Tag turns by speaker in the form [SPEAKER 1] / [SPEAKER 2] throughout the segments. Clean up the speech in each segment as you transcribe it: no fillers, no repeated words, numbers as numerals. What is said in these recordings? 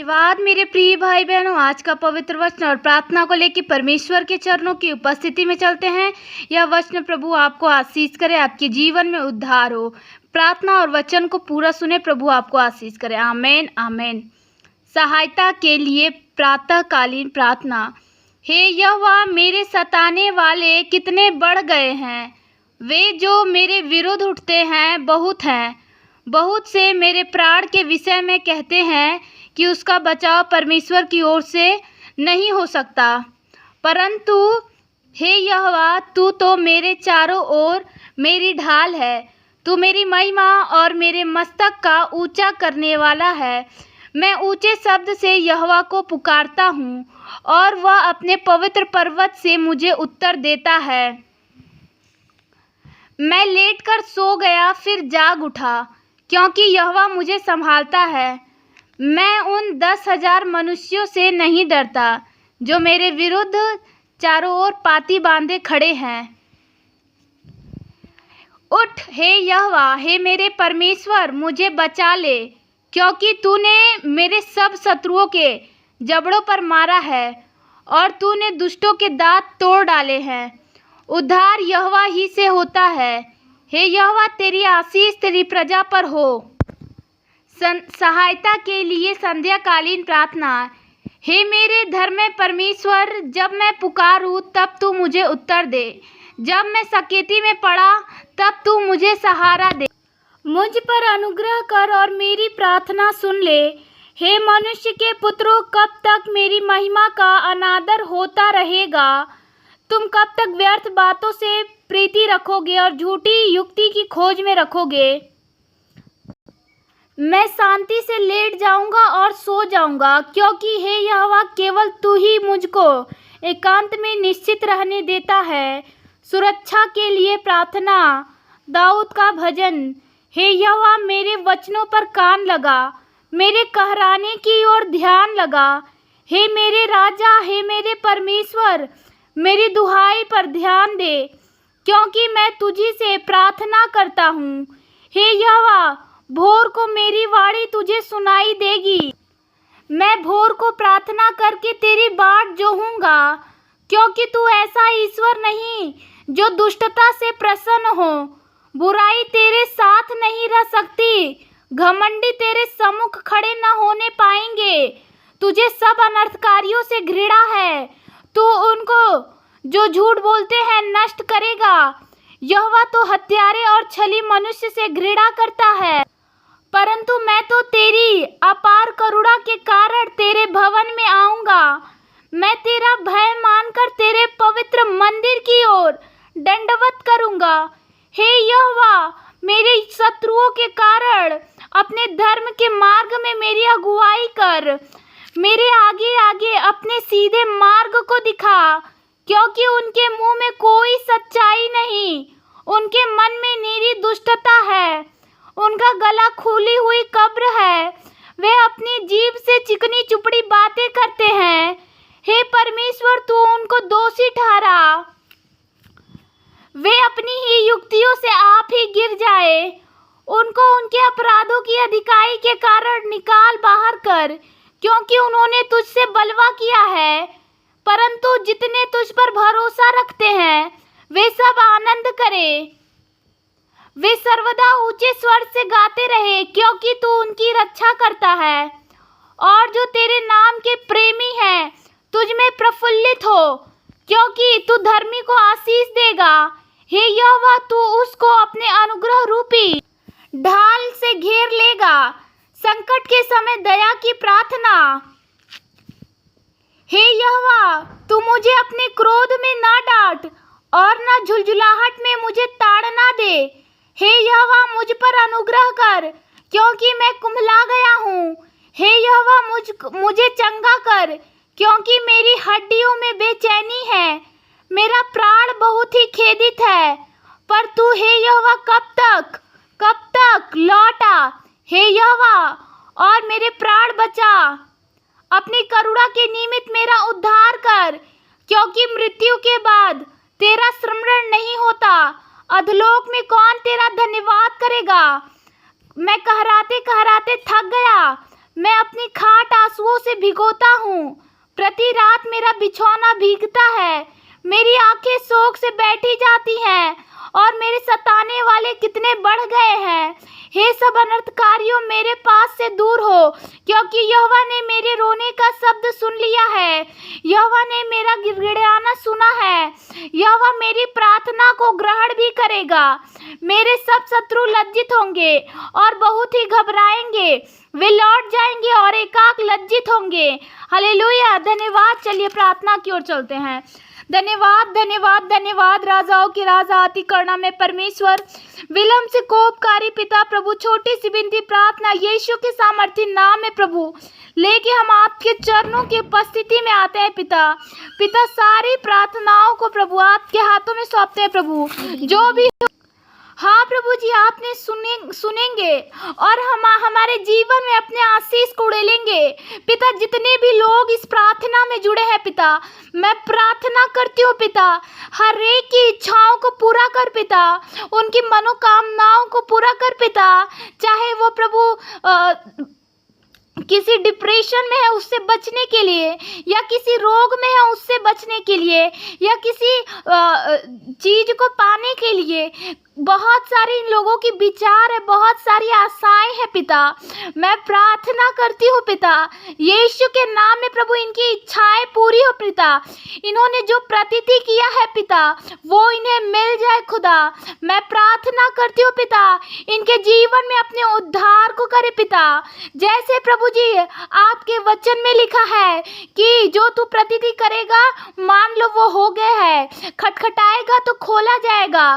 [SPEAKER 1] धन्यवाद मेरे प्रिय भाई बहनों। आज का पवित्र वचन और प्रार्थना को लेकर परमेश्वर के चरणों की उपस्थिति में चलते हैं। यह वचन प्रभु आपको आशीष करे, आपके जीवन में उद्धार हो। प्रार्थना और वचन को पूरा सुने, प्रभु आपको आशीष करे। आमीन आमीन। सहायता के लिए प्रातःकालीन प्रार्थना। हे यहोवा, मेरे सताने वाले कितने बढ़ गए हैं, वे जो मेरे विरुद्ध उठते हैं बहुत हैं। बहुत से मेरे प्राण के विषय में कहते हैं कि उसका बचाव परमेश्वर की ओर से नहीं हो सकता। परंतु हे यहोवा, तू तो मेरे चारों ओर मेरी ढाल है। तू मेरी महिमा और मेरे मस्तक का ऊंचा करने वाला है। मैं ऊंचे शब्द से यहोवा को पुकारता हूँ और वह अपने पवित्र पर्वत से मुझे उत्तर देता है। मैं लेटकर सो गया, फिर जाग उठा, क्योंकि यहोवा मुझे संभालता है। मैं उन 10,000 मनुष्यों से नहीं डरता जो मेरे विरुद्ध चारों ओर पाती बांधे खड़े हैं। उठ हे यहोवा, हे मेरे परमेश्वर, मुझे बचा ले, क्योंकि तूने मेरे सब शत्रुओं के जबड़ों पर मारा है और तूने दुष्टों के दांत तोड़ डाले हैं। उद्धार यहोवा ही से होता है। हे यहोवा, तेरी आशीष तेरी प्रजा पर हो। सहायता के लिए संध्याकालीन प्रार्थना। हे मेरे धर्म परमेश्वर, जब मैं पुकारूं तब तू मुझे उत्तर दे। जब मैं सकेती में पड़ा तब तू मुझे सहारा दे। मुझ पर अनुग्रह कर और मेरी प्रार्थना सुन ले। हे मनुष्य के पुत्रों, कब तक मेरी महिमा का अनादर होता रहेगा? तुम कब तक व्यर्थ बातों से प्रीति रखोगे और झूठी युक्ति की खोज में रखोगे? मैं शांति से लेट जाऊंगा और सो जाऊंगा, क्योंकि हे यहोवा, केवल तू ही मुझको एकांत में निश्चित रहने देता है। सुरक्षा के लिए प्रार्थना। दाऊद का भजन। हे यहोवा, मेरे वचनों पर कान लगा, मेरे कहराने की ओर ध्यान लगा। हे मेरे राजा, हे मेरे परमेश्वर, मेरी दुहाई पर ध्यान दे, क्योंकि मैं तुझी से प्रार्थना करता हूँ। हे यहोवा, भोर को मेरी वाणी तुझे सुनाई देगी। मैं भोर को प्रार्थना करके तेरी बाट जोहूँगा, क्योंकि तू ऐसा ईश्वर नहीं जो दुष्टता से प्रसन्न हो। बुराई तेरे साथ नहीं रह सकती, घमंडी तेरे सम्मुख खड़े न होने पाएंगे। तुझे सब अनर्थकारियों से घृणा है, तू उनको जो झूठ बोलते हैं नष्ट करेगा। यहोवा तो हत्यारे और छली मनुष्य से घृणा करता है, परंतु मैं तो तेरी अपार करुणा के कारण तेरे भवन में आऊंगा। मैं तेरा भय मानकर तेरे पवित्र मंदिर की ओर दंडवत करूंगा। हे यहोवा, मेरे शत्रुओं के कारण अपने धर्म के मार्ग में मेरी अगुवाई कर। मेरे आगे आगे अपने सीधे मार्ग को दिखा, क्योंकि उनके मुंह में कोई सच्चाई नहीं। उनके मन में निरी दुष्टता है, उनका गला खुली हुई कब्र है। वे अपनी जीभ से चिकनी चुपड़ी बातें करते हैं। हे परमेश्वर, तू उनको दोषी ठहरा। वे अपनी ही युक्तियों से आप ही गिर जाए। उनको उनके अपराधों की अधिकाई के कारण निकाल बाहर कर, क्योंकि उन्होंने तुझसे बलवा किया है। परंतु जितने तुझ पर भरोसा रखते हैं वे सब आनंद करें। वे सर्वदा ऊंचे स्वर से गाते रहे, क्योंकि तू उनकी रक्षा करता है। और जो तेरे नाम के प्रेमी हैं तुझ में प्रफुल्लित हो, क्योंकि तू धर्मी को आशीष देगा। हे यहोवा, तू उसको अपने अनुग्रह रूपी ढाल से घेर लेगा। संकट के समय दया की प्रार्थना। हे यहोवा, तू मुझे अपने क्रोध में ना डांट और न झुलझुलाहट में मुझे ताड़ना दे। हे यहोवा, मुझ पर अनुग्रह कर, क्योंकि मैं कुम्हला गया हूँ। हे यहोवा, मुझे चंगा कर, क्योंकि मेरी हड्डियों में बेचैनी है। मेरा प्राण बहुत ही खेदित है, पर तू हे यहोवा कब तक लौटा। हे यहोवा, और मेरे प्राण बचा। अपनी करुणा के निमित्त मेरा उद्धार कर, क्योंकि मृत्यु के बाद तेरा स्मरण नहीं होता। अधोलोक में कौन तेरा धन्यवाद करेगा? मैं कहराते कहराते थक गया, मैं अपनी खाट आंसुओं से भिगोता हूँ। प्रति रात मेरा बिछौना भीगता है। मेरी आंखें शोक से बैठी जाती हैं और मेरे सताने वाले कितने बढ़ गए हैं। हे सब अनर्थकारियों, मेरे पास से दूर हो, क्योंकि यहोवा ने मेरे रोने का शब्द सुन लिया है। यहोवा ने मेरा गिड़गिड़ाना सुना है। यहोवा मेरी प्रार्थना को ग्रहण भी करेगा। मेरे सब शत्रु लज्जित होंगे और बहुत ही घबराएंगे। वे लौट जाएंगे और एकाक लज्जित होंगे। हालेलुया, धन्यवाद। चलिए प्रार्थना की ओर चलते हैं। धन्यवाद धन्यवाद धन्यवाद राजाओं के राजा आति करुणा में परमेश्वर, विलम्ब से कोपकारी पिता प्रभु, छोटी सी विनती प्रार्थना यीशु के सामर्थ्य नाम में प्रभु लेके हम आपके चरणों की उपस्थिति में आते हैं। पिता सारी प्रार्थनाओं को प्रभु आपके हाथों में सौंपते हैं प्रभु। जो भी हाँ प्रभु जी, आपने सुनेंगे और हमारे जीवन में अपने आशीष को उड़ेलेंगे। पिता, जितने भी लोग इस प्रार्थना में जुड़े हैं पिता, मैं प्रार्थना करती हूँ पिता, हर एक की इच्छाओं को पूरा कर पिता, उनकी मनोकामनाओं को पूरा कर पिता। चाहे वो प्रभु किसी डिप्रेशन में है उससे बचने के लिए, या किसी रोग में है उससे बचने के लिए, या किसी चीज को पाने के लिए, बहुत सारे इन लोगों की विचार है, बहुत सारी आशाएं हैं पिता। मैं प्रार्थना करती हूँ पिता यीशु के नाम में प्रभु, इनकी इच्छाएं पूरी हो पिता। इन्होंने जो प्रतिति किया है पिता वो इन्हें मिल जाए खुदा। मैं प्रार्थना करती हूँ पिता, इनके जीवन में अपने उद्धार को करे पिता। जैसे प्रभु जी आपके वचन में लिखा है कि जो तू प्रतिति करेगा मान लो वो हो गया है, खटखटाएगा तो खोला जाएगा,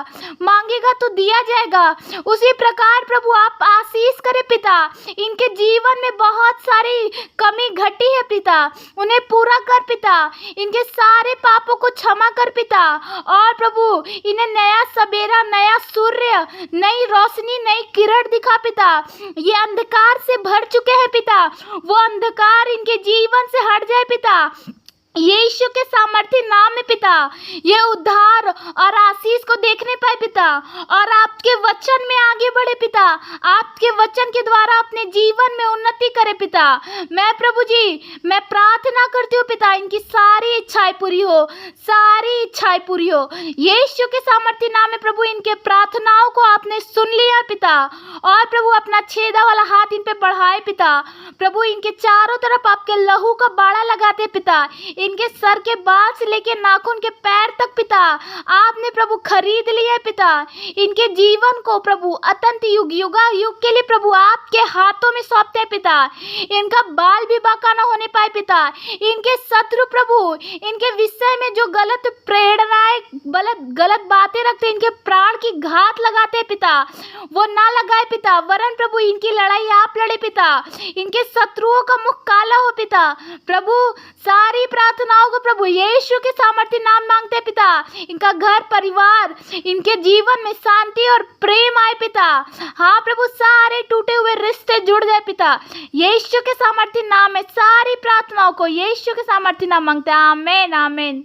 [SPEAKER 1] मांगेगा तो दिया जाएगा। उसी प्रकार प्रभु आप आशीष करें पिता। इनके जीवन में बहुत सारी कमी घटी है पिता, उन्हें पूरा कर पिता। इनके सारे पापों को क्षमा कर पिता, और प्रभु इन्हें नया सवेरा, नया सूर्य, नई रोशनी, नई किरण दिखा पिता। ये अंधकार से भर चुके हैं पिता, वो अंधकार इनके जीवन से हट जाए पिता यीशु के सामर्थ्य नाम में पिता। ये उद्धार और आशीष को देखने पाए पिता, और आपके वचन में आगे बढ़े पिता, आपके वचन के द्वारा अपने जीवन में उन्नति करे पिता। मैं प्रभु जी मैं प्रार्थना करती हूँ पिता, इनकी सारी इच्छाएं पूरी हो, सारी इच्छाएं पूरी हो यीशु के सामर्थ्य नाम में प्रभु। इनके प्रार्थनाओं को आपने सुन लिया पिता, और प्रभु अपना छेदा वाला हाथ इन पे बढ़ाए पिता। प्रभु इनके चारों तरफ आपके लहू का बाड़ा लगाते पिता, इनके सर के बाल से लेके नाखून के पैर तक पिता आपने प्रभु खरीद लिया है पिता। इनके जीवन को प्रभु अतंत युग युग के लिए प्रभु आपके हाथों में सौंपते हैं पिता। इनका बाल भी बाका ना होने पाए पिता। इनके शत्रु प्रभु इनके विषय में जो गलत प्रेरणाएं, गलत बातें रखते, इनके प्राण की घात लगाते पिता, वो ना लगाए पिता, वरन प्रभु इनकी लड़ाई आप लड़े पिता। इनके शत्रुओं का मुख काला हो पिता। प्रभु सारी प्रार्थनाओं को प्रभु यीशु के सामर्थ्य नाम मांगते हैं पिता। इनका घर परिवार, इनके जीवन में शांति और प्रेम आए पिता। हाँ प्रभु, सारे टूटे हुए रिश्ते जुड़ जाए पिता यीशु के सामर्थ्य नाम में। सारी प्रार्थनाओं को यीशु के सामर्थ्य नाम मांगते हैं। आमीन आमीन।